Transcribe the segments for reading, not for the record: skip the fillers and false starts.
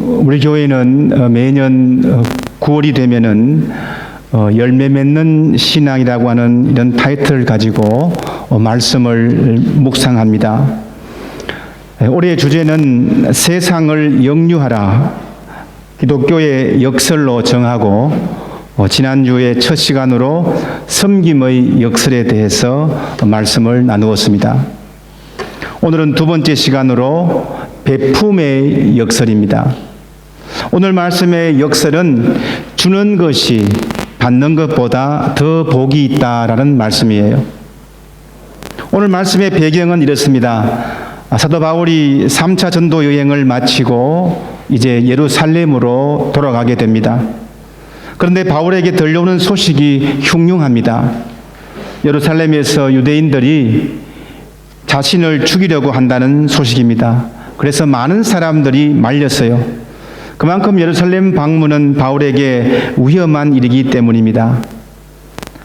우리 교회는 매년 9월이 되면은 열매 맺는 신앙이라고 하는 이런 타이틀을 가지고 말씀을 묵상합니다. 올해의 주제는 세상을 역류하라, 기독교의 역설로 정하고 지난주에 첫 시간으로 섬김의 역설에 대해서 말씀을 나누었습니다. 오늘은 두 번째 시간으로 베품의 역설입니다. 오늘 말씀의 역설은 주는 것이 받는 것보다 더 복이 있다라는 말씀이에요. 오늘 말씀의 배경은 이렇습니다. 사도 바울이 3차 전도 여행을 마치고 이제 예루살렘으로 돌아가게 됩니다. 그런데 바울에게 들려오는 소식이 흉흉합니다. 예루살렘에서 유대인들이 자신을 죽이려고 한다는 소식입니다. 그래서 많은 사람들이 말렸어요. 그만큼 예루살렘 방문은 바울에게 위험한 일이기 때문입니다.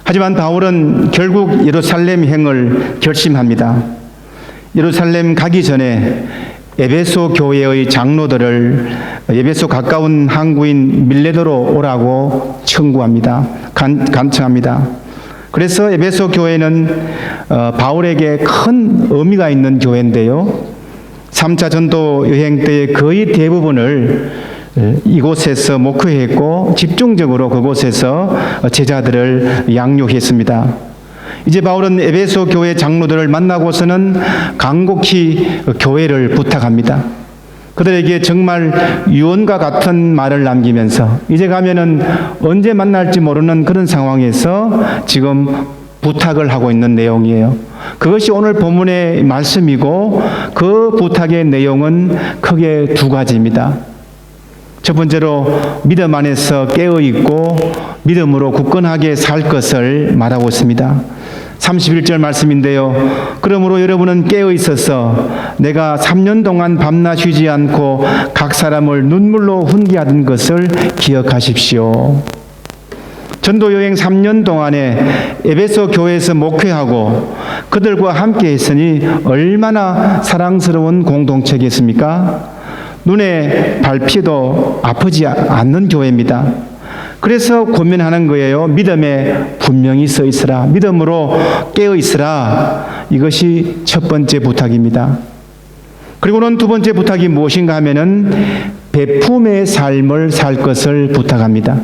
하지만 바울은 결국 예루살렘 행을 결심합니다. 예루살렘 가기 전에 에베소 교회의 장로들을 에베소 가까운 항구인 밀레도로 오라고 청구합니다. 간청합니다. 그래서 에베소 교회는 바울에게 큰 의미가 있는 교회인데요. 3차 전도 여행 때의 거의 대부분을 이곳에서 목회했고 집중적으로 그곳에서 제자들을 양육했습니다. 이제 바울은 에베소 교회 장로들을 만나고서는 간곡히 교회를 부탁합니다. 그들에게 정말 유언과 같은 말을 남기면서 이제 가면은 언제 만날지 모르는 그런 상황에서 지금 부탁을 하고 있는 내용이에요. 그것이 오늘 본문의 말씀이고 그 부탁의 내용은 크게 두 가지입니다. 첫 번째로 믿음 안에서 깨어있고 믿음으로 굳건하게 살 것을 말하고 있습니다. 31절 말씀인데요. 그러므로 여러분은 깨어있어서 내가 3년 동안 밤낮 쉬지 않고 각 사람을 눈물로 훈계하던 것을 기억하십시오. 전도여행 3년 동안에 에베소 교회에서 목회하고 그들과 함께 했으니 얼마나 사랑스러운 공동체겠습니까? 눈에 밟히도 아프지 않는 교회입니다. 그래서 고민하는 거예요. 믿음에 분명히 서 있으라. 믿음으로 깨어 있으라. 이것이 첫 번째 부탁입니다. 그리고는 두 번째 부탁이 무엇인가 하면은 베품의 삶을 살 것을 부탁합니다.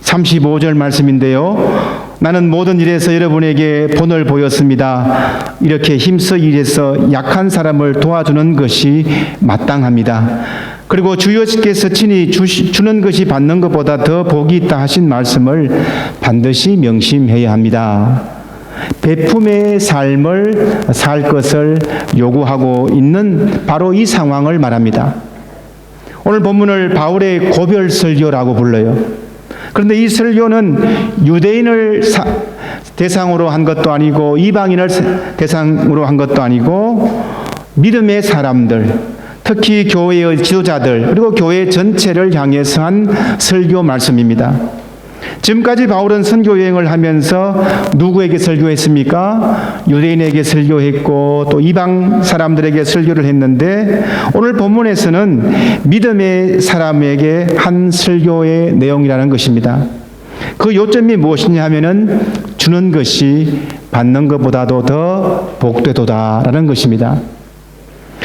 35절 말씀인데요. 나는 모든 일에서 여러분에게 본을 보였습니다. 이렇게 힘써 일해서 약한 사람을 도와주는 것이 마땅합니다. 그리고 주여께서 친히 주는 것이 받는 것보다 더 복이 있다 하신 말씀을 반드시 명심해야 합니다. 베품의 삶을 살 것을 요구하고 있는 바로 이 상황을 말합니다. 오늘 본문을 바울의 고별 설교라고 불러요. 그런데 이 설교는 유대인을 대상으로 한 것도 아니고 이방인을 대상으로 한 것도 아니고 믿음의 사람들, 특히 교회의 지도자들 그리고 교회 전체를 향해서 한 설교 말씀입니다. 지금까지 바울은 선교 여행을 하면서 누구에게 설교했습니까? 유대인에게 설교했고 또 이방 사람들에게 설교를 했는데 오늘 본문에서는 믿음의 사람에게 한 설교의 내용이라는 것입니다. 그 요점이 무엇이냐 하면은 주는 것이 받는 것보다도 더 복되도다라는 것입니다.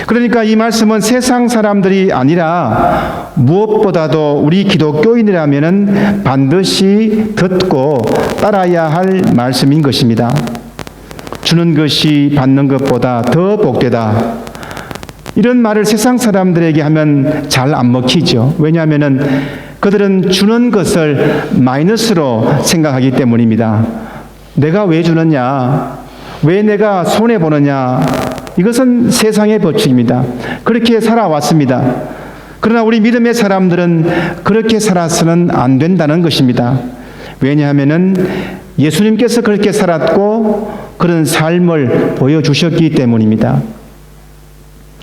그러니까 이 말씀은 세상 사람들이 아니라 무엇보다도 우리 기독교인이라면 반드시 듣고 따라야 할 말씀인 것입니다. 주는 것이 받는 것보다 더 복되다. 이런 말을 세상 사람들에게 하면 잘 안 먹히죠. 왜냐하면 그들은 주는 것을 마이너스로 생각하기 때문입니다. 내가 왜 주느냐? 왜 내가 손해보느냐? 이것은 세상의 법칙입니다. 그렇게 살아왔습니다. 그러나 우리 믿음의 사람들은 그렇게 살아서는 안 된다는 것입니다. 왜냐하면 예수님께서 그렇게 살았고 그런 삶을 보여주셨기 때문입니다.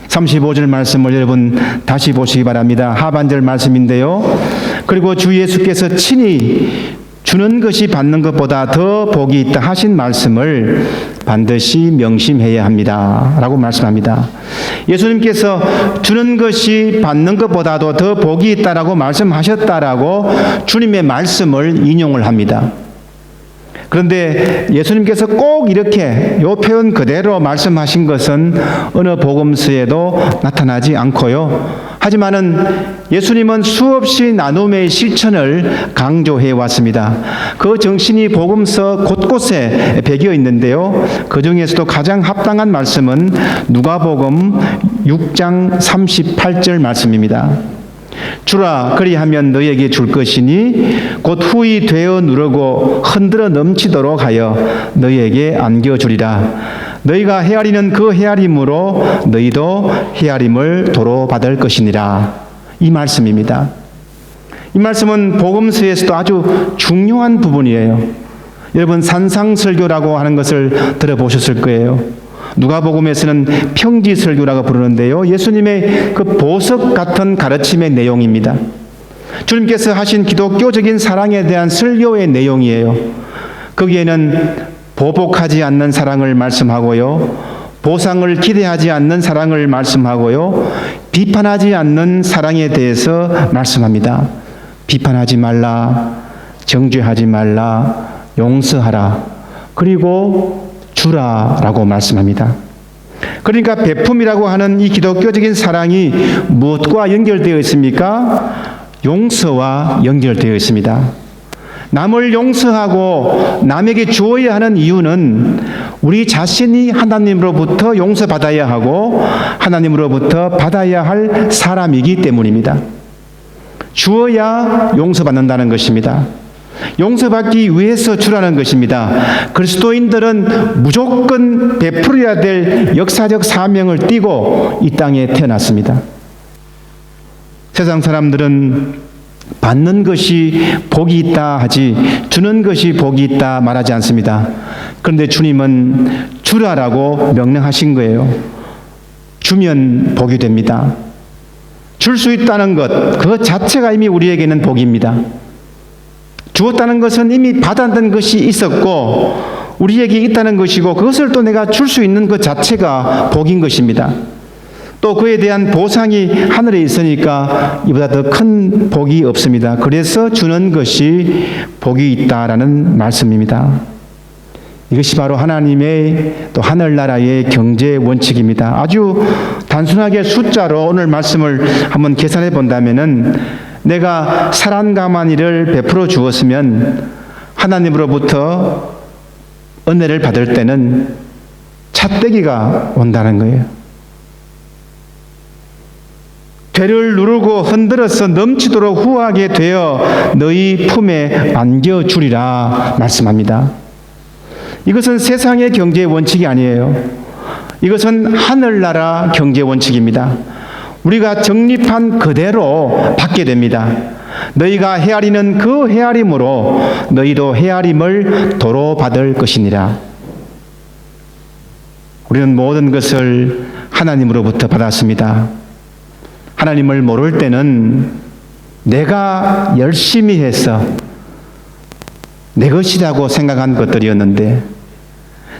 35절 말씀을 여러분 다시 보시기 바랍니다. 하반절 말씀인데요. 그리고 주 예수께서 친히 주는 것이 받는 것보다 더 복이 있다 하신 말씀을 반드시 명심해야 합니다. 라고 말씀합니다. 예수님께서 주는 것이 받는 것보다도 더 복이 있다라고 말씀하셨다라고 주님의 말씀을 인용을 합니다. 그런데 예수님께서 꼭 이렇게 이 표현 그대로 말씀하신 것은 어느 복음서에도 나타나지 않고요. 하지만은 예수님은 수없이 나눔의 실천을 강조해 왔습니다. 그 정신이 복음서 곳곳에 배겨 있는데요. 그 중에서도 가장 합당한 말씀은 누가복음 6장 38절 말씀입니다. 주라 그리하면 너에게 줄 것이니 곧 후이 되어 누르고 흔들어 넘치도록 하여 너에게 안겨주리라. 너희가 헤아리는 그 헤아림으로 너희도 헤아림을 도로 받을 것이니라. 이 말씀입니다. 이 말씀은 복음서에서도 아주 중요한 부분이에요. 여러분 산상설교라고 하는 것을 들어보셨을 거예요. 누가복음에서는 평지설교라고 부르는데요. 예수님의 그 보석 같은 가르침의 내용입니다. 주님께서 하신 기독교적인 사랑에 대한 설교의 내용이에요. 거기에는 보복하지 않는 사랑을 말씀하고요. 보상을 기대하지 않는 사랑을 말씀하고요. 비판하지 않는 사랑에 대해서 말씀합니다. 비판하지 말라, 정죄하지 말라, 용서하라, 그리고 주라라고 말씀합니다. 그러니까 베품이라고 하는 이 기독교적인 사랑이 무엇과 연결되어 있습니까? 용서와 연결되어 있습니다. 남을 용서하고 남에게 주어야 하는 이유는 우리 자신이 하나님으로부터 용서받아야 하고 하나님으로부터 받아야 할 사람이기 때문입니다. 주어야 용서받는다는 것입니다. 용서받기 위해서 주라는 것입니다. 그리스도인들은 무조건 베풀어야 될 역사적 사명을 띠고 이 땅에 태어났습니다. 세상 사람들은 받는 것이 복이 있다 하지 주는 것이 복이 있다 말하지 않습니다. 그런데 주님은 주라라고 명령하신 거예요. 주면 복이 됩니다. 줄 수 있다는 것, 그 자체가 이미 우리에게는 복입니다. 주었다는 것은 이미 받았던 것이 있었고 우리에게 있다는 것이고 그것을 또 내가 줄 수 있는 것 자체가 복인 것입니다. 또 그에 대한 보상이 하늘에 있으니까 이보다 더 큰 복이 없습니다. 그래서 주는 것이 복이 있다라는 말씀입니다. 이것이 바로 하나님의 또 하늘나라의 경제 원칙입니다. 아주 단순하게 숫자로 오늘 말씀을 한번 계산해 본다면은 내가 사랑가마니를 베풀어 주었으면 하나님으로부터 은혜를 받을 때는 차떼기가 온다는 거예요. 되를 누르고 흔들어서 넘치도록 후하게 되어 너희 품에 안겨주리라 말씀합니다. 이것은 세상의 경제 원칙이 아니에요. 이것은 하늘나라 경제 원칙입니다. 우리가 적립한 그대로 받게 됩니다. 너희가 헤아리는 그 헤아림으로 너희도 헤아림을 도로 받을 것이니라. 우리는 모든 것을 하나님으로부터 받았습니다. 하나님을 모를 때는 내가 열심히 해서 내 것이라고 생각한 것들이었는데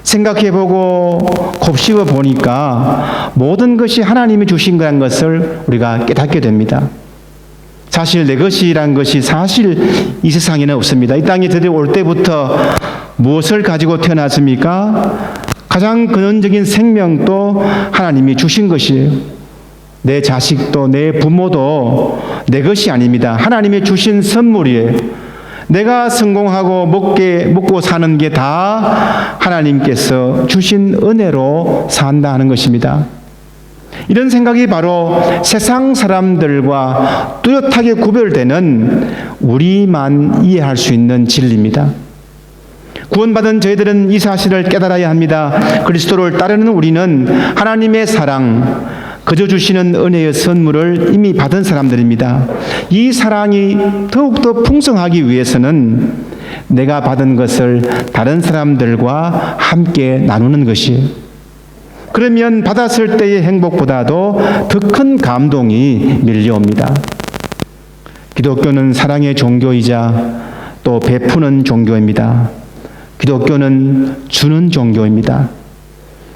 생각해보고 곱씹어 보니까 모든 것이 하나님이 주신 거라는 것을 우리가 깨닫게 됩니다. 사실 내 것이란 것이 사실 이 세상에는 없습니다. 이 땅에 들어올 때부터 무엇을 가지고 태어났습니까? 가장 근원적인 생명도 하나님이 주신 것이에요. 내 자식도 내 부모도 내 것이 아닙니다. 하나님이 주신 선물이에요. 내가 성공하고 먹고 사는 게 다 하나님께서 주신 은혜로 산다 하는 것입니다. 이런 생각이 바로 세상 사람들과 뚜렷하게 구별되는 우리만 이해할 수 있는 진리입니다. 구원받은 저희들은 이 사실을 깨달아야 합니다. 그리스도를 따르는 우리는 하나님의 사랑, 그저 주시는 은혜의 선물을 이미 받은 사람들입니다. 이 사랑이 더욱더 풍성하기 위해서는 내가 받은 것을 다른 사람들과 함께 나누는 것이에요. 그러면 받았을 때의 행복보다도 더 큰 감동이 밀려옵니다. 기독교는 사랑의 종교이자 또 베푸는 종교입니다. 기독교는 주는 종교입니다.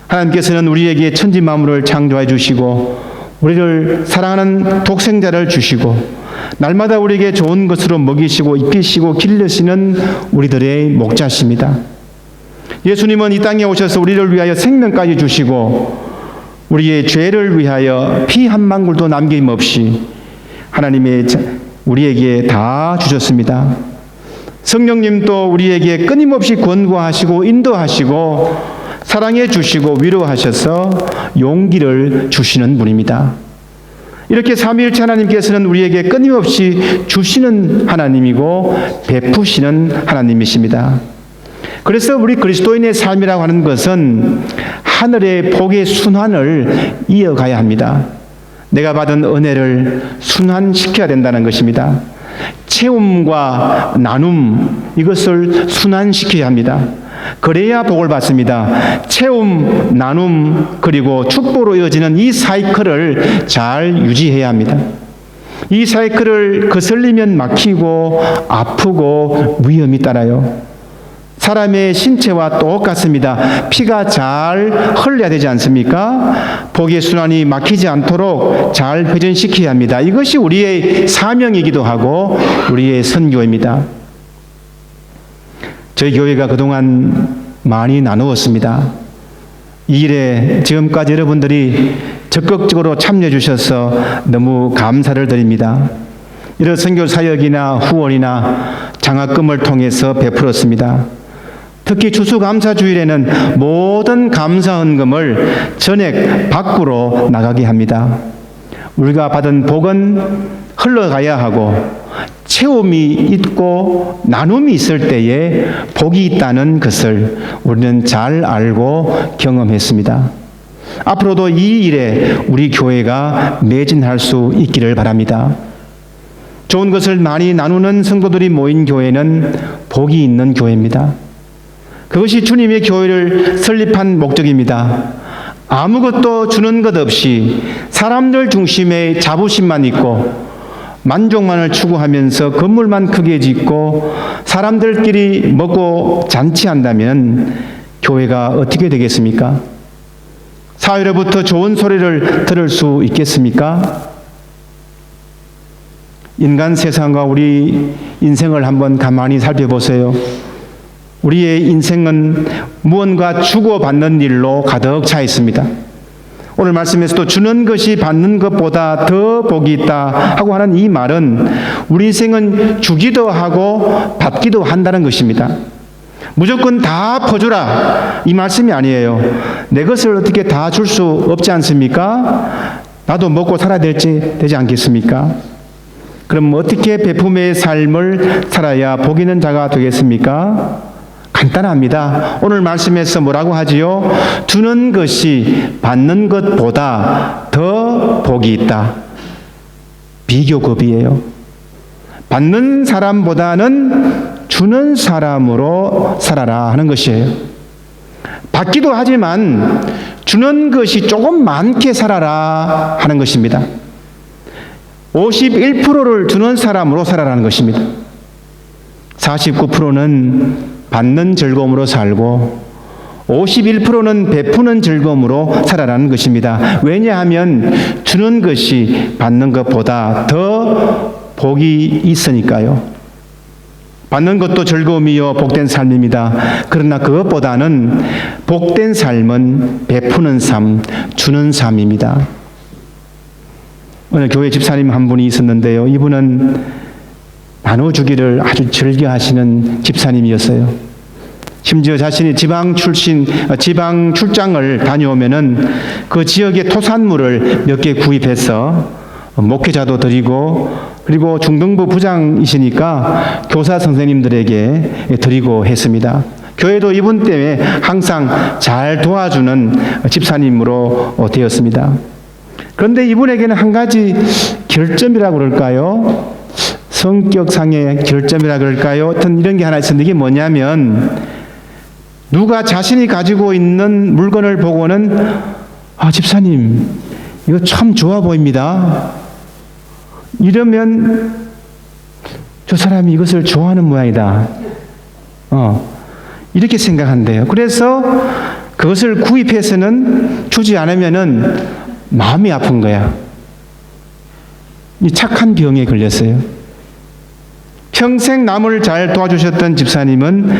하나님께서는 우리에게 천지 만물을 창조해 주시고 우리를 사랑하는 독생자를 주시고 날마다 우리에게 좋은 것으로 먹이시고 입히시고 길르시는 우리들의 목자십니다. 예수님은 이 땅에 오셔서 우리를 위하여 생명까지 주시고 우리의 죄를 위하여 피 한 방울도 남김없이 하나님의 우리에게 다 주셨습니다. 성령님도 우리에게 끊임없이 권고하시고 인도하시고 사랑해 주시고 위로하셔서 용기를 주시는 분입니다. 이렇게 삼위일체 하나님께서는 우리에게 끊임없이 주시는 하나님이고 베푸시는 하나님이십니다. 그래서 우리 그리스도인의 삶이라고 하는 것은 하늘의 복의 순환을 이어가야 합니다. 내가 받은 은혜를 순환시켜야 된다는 것입니다. 채움과 나눔, 이것을 순환시켜야 합니다. 그래야 복을 받습니다. 채움, 나눔, 그리고 축복으로 이어지는 이 사이클을 잘 유지해야 합니다. 이 사이클을 거슬리면 막히고 아프고 위험이 따라요. 사람의 신체와 똑같습니다. 피가 잘 흘러야 되지 않습니까? 복의 순환이 막히지 않도록 잘 회전시켜야 합니다. 이것이 우리의 사명이기도 하고 우리의 선교입니다. 저희 교회가 그동안 많이 나누었습니다. 이 일에 지금까지 여러분들이 적극적으로 참여해 주셔서 너무 감사를 드립니다. 이런 선교 사역이나 후원이나 장학금을 통해서 베풀었습니다. 특히 추수감사주일에는 모든 감사헌금을 전액 밖으로 나가게 합니다. 우리가 받은 복은 흘러가야 하고 채움이 있고 나눔이 있을 때에 복이 있다는 것을 우리는 잘 알고 경험했습니다. 앞으로도 이 일에 우리 교회가 매진할 수 있기를 바랍니다. 좋은 것을 많이 나누는 성도들이 모인 교회는 복이 있는 교회입니다. 그것이 주님의 교회를 설립한 목적입니다. 아무것도 주는 것 없이 사람들 중심의 자부심만 있고 만족만을 추구하면서 건물만 크게 짓고 사람들끼리 먹고 잔치한다면 교회가 어떻게 되겠습니까? 사회로부터 좋은 소리를 들을 수 있겠습니까? 인간 세상과 우리 인생을 한번 가만히 살펴보세요. 우리의 인생은 무언가 주고받는 일로 가득 차 있습니다. 오늘 말씀에서도 주는 것이 받는 것보다 더 복이 있다 하고 하는 이 말은 우리 인생은 주기도 하고 받기도 한다는 것입니다. 무조건 다 퍼주라 이 말씀이 아니에요. 내 것을 어떻게 다 줄 수 없지 않습니까? 나도 먹고 살아야 되지 않겠습니까? 그럼 어떻게 베품의 삶을 살아야 복 있는 자가 되겠습니까? 간단합니다. 오늘 말씀에서 뭐라고 하지요? 주는 것이 받는 것보다 더 복이 있다. 비교급이에요. 받는 사람보다는 주는 사람으로 살아라 하는 것이에요. 받기도 하지만 주는 것이 조금 많게 살아라 하는 것입니다. 51%를 주는 사람으로 살아라는 것입니다. 49%는 받는 즐거움으로 살고 51%는 베푸는 즐거움으로 살아라는 것입니다. 왜냐하면 주는 것이 받는 것보다 더 복이 있으니까요. 받는 것도 즐거움이요 복된 삶입니다. 그러나 그것보다는 복된 삶은 베푸는 삶, 주는 삶입니다. 오늘 교회 집사님 한 분이 있었는데요. 이분은 나눠주기를 아주 즐겨하시는 집사님이었어요. 심지어 자신이 지방 출장을 다녀오면은 그 지역의 토산물을 몇 개 구입해서 목회자도 드리고 그리고 중등부 부장이시니까 교사 선생님들에게 드리고 했습니다. 교회도 이분 때문에 항상 잘 도와주는 집사님으로 되었습니다. 그런데 이분에게는 한 가지 결점이라고 그럴까요? 성격상의 결점이라 그럴까요? 어떤 이런 게 하나 있었는데 이게 뭐냐면 누가 자신이 가지고 있는 물건을 보고는 집사님 이거 참 좋아 보입니다. 이러면 저 사람이 이것을 좋아하는 모양이다. 이렇게 생각한대요. 그래서 그것을 구입해서는 주지 않으면은 마음이 아픈 거야. 이 착한 병에 걸렸어요. 평생 남을 잘 도와주셨던 집사님은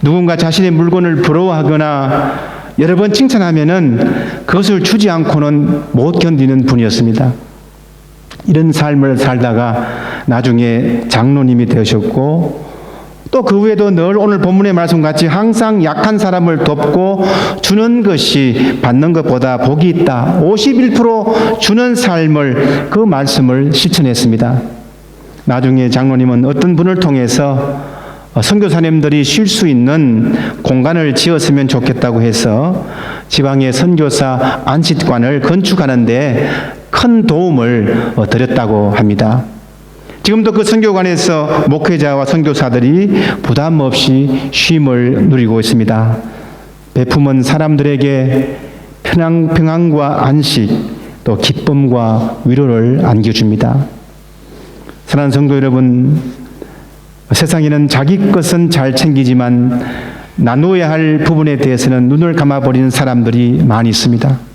누군가 자신의 물건을 부러워하거나 여러 번 칭찬하면은 그것을 주지 않고는 못 견디는 분이었습니다. 이런 삶을 살다가 나중에 장로님이 되셨고, 또 그 후에도 늘 오늘 본문의 말씀같이 항상 약한 사람을 돕고 주는 것이 받는 것보다 복이 있다. 51% 주는 삶을, 그 말씀을 실천했습니다. 나중에 장로님은 어떤 분을 통해서 선교사님들이 쉴 수 있는 공간을 지었으면 좋겠다고 해서 지방의 선교사 안식관을 건축하는 데 큰 도움을 드렸다고 합니다. 지금도 그 선교관에서 목회자와 선교사들이 부담 없이 쉼을 누리고 있습니다. 베품은 사람들에게 평안과 안식, 또 기쁨과 위로를 안겨줍니다. 사랑하는 성도 여러분, 세상에는 자기 것은 잘 챙기지만 나누어야 할 부분에 대해서는 눈을 감아버리는 사람들이 많이 있습니다.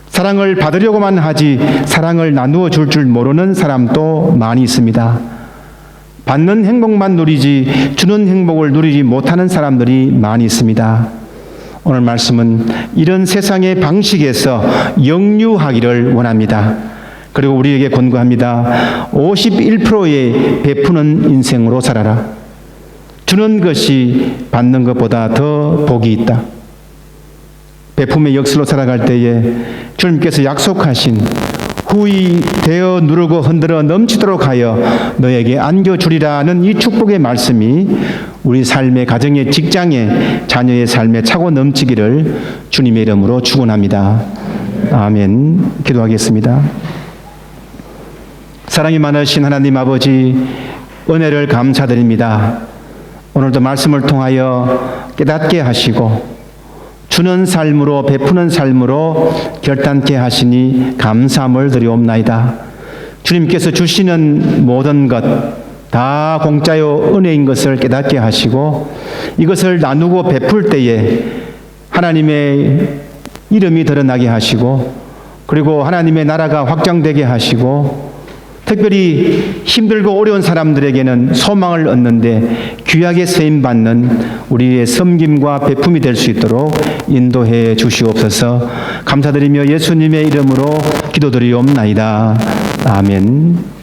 사랑을 받으려고만 하지 사랑을 나누어 줄 모르는 사람도 많이 있습니다. 받는 행복만 누리지 주는 행복을 누리지 못하는 사람들이 많이 있습니다. 오늘 말씀은 이런 세상의 방식에서 역류하기를 원합니다. 그리고 우리에게 권고합니다. 51%의 베푸는 인생으로 살아라. 주는 것이 받는 것보다 더 복이 있다. 베품의 역사로 살아갈 때에 주님께서 약속하신 후이 되어 누르고 흔들어 넘치도록 하여 너에게 안겨주리라는 이 축복의 말씀이 우리 삶의 가정의 직장의 자녀의 삶에 차고 넘치기를 주님의 이름으로 축원합니다. 아멘. 기도하겠습니다. 사랑이 많으신 하나님 아버지, 은혜를 감사드립니다. 오늘도 말씀을 통하여 깨닫게 하시고 주는 삶으로, 베푸는 삶으로 결단케 하시니 감사함을 드리옵나이다. 주님께서 주시는 모든 것 다 공짜요 은혜인 것을 깨닫게 하시고 이것을 나누고 베풀 때에 하나님의 이름이 드러나게 하시고, 그리고 하나님의 나라가 확장되게 하시고, 특별히 힘들고 어려운 사람들에게는 소망을 얻는데 귀하게 쓰임받는 우리의 섬김과 베품이 될 수 있도록 인도해 주시옵소서. 감사드리며 예수님의 이름으로 기도드리옵나이다. 아멘.